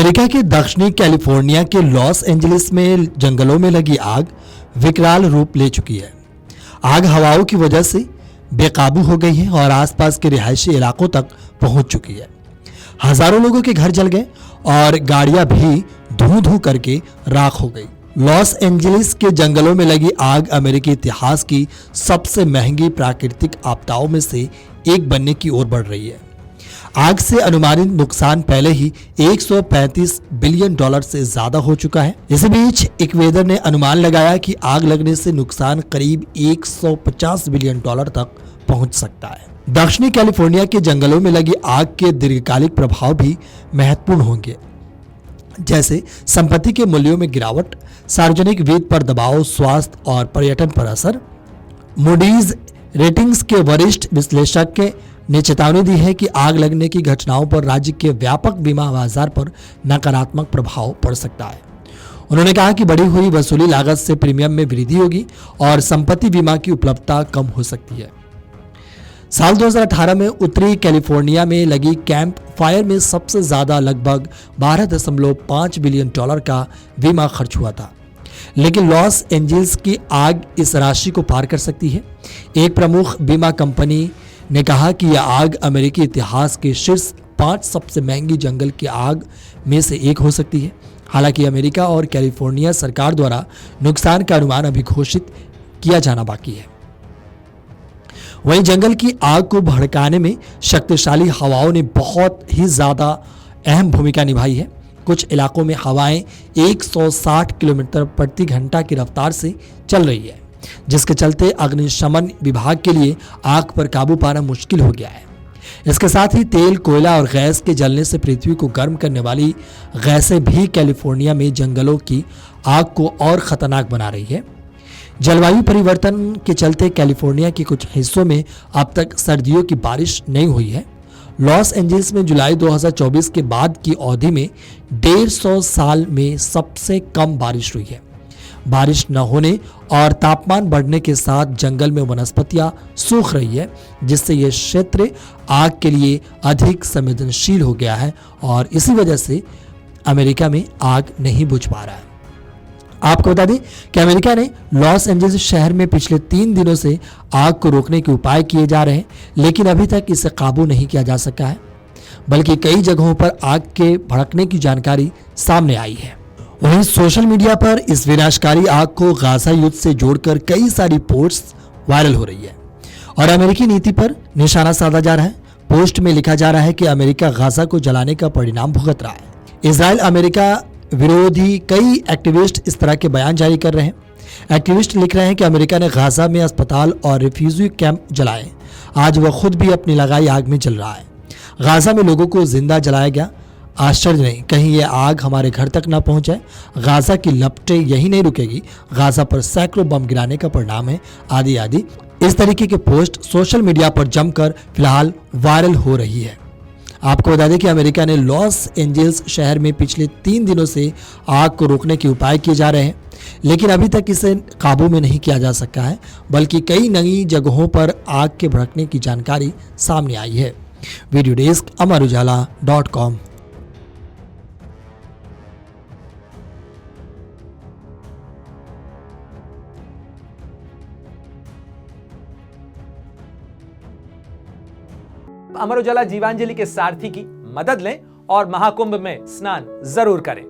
America के दक्षिणी California के लॉस एंजलिस में जंगलों में लगी आग विकराल रूप ले चुकी है। आग हवाओं की वजह से बेकाबू हो गई है और आसपास के रिहायशी इलाकों तक पहुंच चुकी है। हजारों लोगों के घर जल गए और गाड़ियां भी धू धू करके राख हो गई। लॉस एंजलिस के जंगलों में लगी आग अमेरिकी इतिहास की सबसे महंगी प्राकृतिक आपदाओं में से एक बनने की ओर बढ़ रही है। आग से अनुमानित नुकसान पहले ही 135 बिलियन डॉलर से ज्यादा हो चुका है। इसी बीच इक्वेडर ने अनुमान लगाया कि आग लगने से नुकसान करीब 150 बिलियन डॉलर तक पहुंच सकता है। दक्षिणी कैलिफोर्निया के जंगलों में लगी आग के दीर्घकालिक प्रभाव भी महत्वपूर्ण होंगे, जैसे संपत्ति के मूल्यों में गिरावट, सार्वजनिक वित्त पर दबाव, स्वास्थ्य और पर्यटन पर असर। मूडीज रेटिंग्स के वरिष्ठ विश्लेषक ने चेतावनी दी है कि आग लगने की घटनाओं पर राज्य के व्यापक बीमा बाजार पर नकारात्मक प्रभाव पड़ सकता है। उन्होंने कहा कि बढ़ी हुई वसूली लागत से प्रीमियम में वृद्धि होगी और संपत्ति बीमा की उपलब्धता कम हो सकती है। साल 2018 में उत्तरी कैलिफोर्निया में लगी कैंप फायर में सबसे ज्यादा लगभग 12.5 बिलियन डॉलर का बीमा खर्च हुआ था, लेकिन लॉस एंजलिस की आग इस राशि को पार कर सकती है। एक प्रमुख बीमा कंपनी ने कहा कि यह आग अमेरिकी इतिहास के शीर्ष 5 सबसे महंगी जंगल की आग में से एक हो सकती है। हालांकि अमेरिका और कैलिफोर्निया सरकार द्वारा नुकसान का अनुमान अभी घोषित किया जाना बाकी है। वहीं जंगल की आग को भड़काने में शक्तिशाली हवाओं ने बहुत ही ज्यादा अहम भूमिका निभाई है। कुछ इलाकों में हवाएं 160 किलोमीटर प्रति घंटा की रफ्तार से चल रही है, जिसके चलते अग्निशमन विभाग के लिए आग पर काबू पाना मुश्किल हो गया है। इसके साथ ही तेल, कोयला और गैस के जलने से पृथ्वी को गर्म करने वाली गैसें भी कैलिफोर्निया में जंगलों की आग को और खतरनाक बना रही है। जलवायु परिवर्तन के चलते कैलिफोर्निया के कुछ हिस्सों में अब तक सर्दियों की बारिश नहीं हुई है। लॉस एंजलिस में जुलाई 2024 के बाद की अवधि में 150 साल में सबसे कम बारिश हुई है। बारिश न होने और तापमान बढ़ने के साथ जंगल में वनस्पतियां सूख रही है, जिससे यह क्षेत्र आग के लिए अधिक संवेदनशील हो गया है और इसी वजह से अमेरिका में आग नहीं बुझ पा रहा है। आपको बता दें कि अमेरिका ने लॉस एंजलिस शहर में पिछले 3 दिनों से आग को रोकने के उपाय किए जा रहे हैं, लेकिन अभी तक इसे काबू नहीं किया जा सका है, बल्कि कई जगहों पर आग के भड़कने की जानकारी सामने आई है। वहीं सोशल मीडिया पर इस विनाशकारी आग को गाजा युद्ध से जोड़कर कई सारी पोस्ट वायरल हो रही है और अमेरिकी नीति पर निशाना साधा जा रहा है। पोस्ट में लिखा जा रहा है कि अमेरिका गाजा को जलाने का परिणाम भुगत रहा है। इजराइल अमेरिका विरोधी कई एक्टिविस्ट इस तरह के बयान जारी कर रहे हैं। एक्टिविस्ट लिख रहे हैं कि अमेरिका ने गाजा में अस्पताल और रिफ्यूजी कैंप जलाए, आज वह खुद भी अपनी लगाई आग में जल रहा है। गाजा में लोगों को जिंदा जलाया गया, आश्चर्य नहीं, कहीं ये आग हमारे घर तक ना पहुंच जाए। गाजा की लपटें यही नहीं रुकेगी, गाजा पर सैकड़ों बम गिराने का परिणाम है, आदि आदि। इस तरीके के पोस्ट सोशल मीडिया पर जमकर फिलहाल वायरल हो रही है। आपको बता दें कि अमेरिका ने लॉस एंजलिस शहर में पिछले 3 दिनों से आग को रोकने के उपाय किए जा रहे हैं, लेकिन अभी तक इसे काबू में नहीं किया जा सका है, बल्कि कई नई जगहों पर आग के भड़कने की जानकारी सामने आई है। Video desk amarujala.com। Amar Ujala Jeevanjali के सारथी की मदद लें और महाकुंभ में स्नान जरूर करें।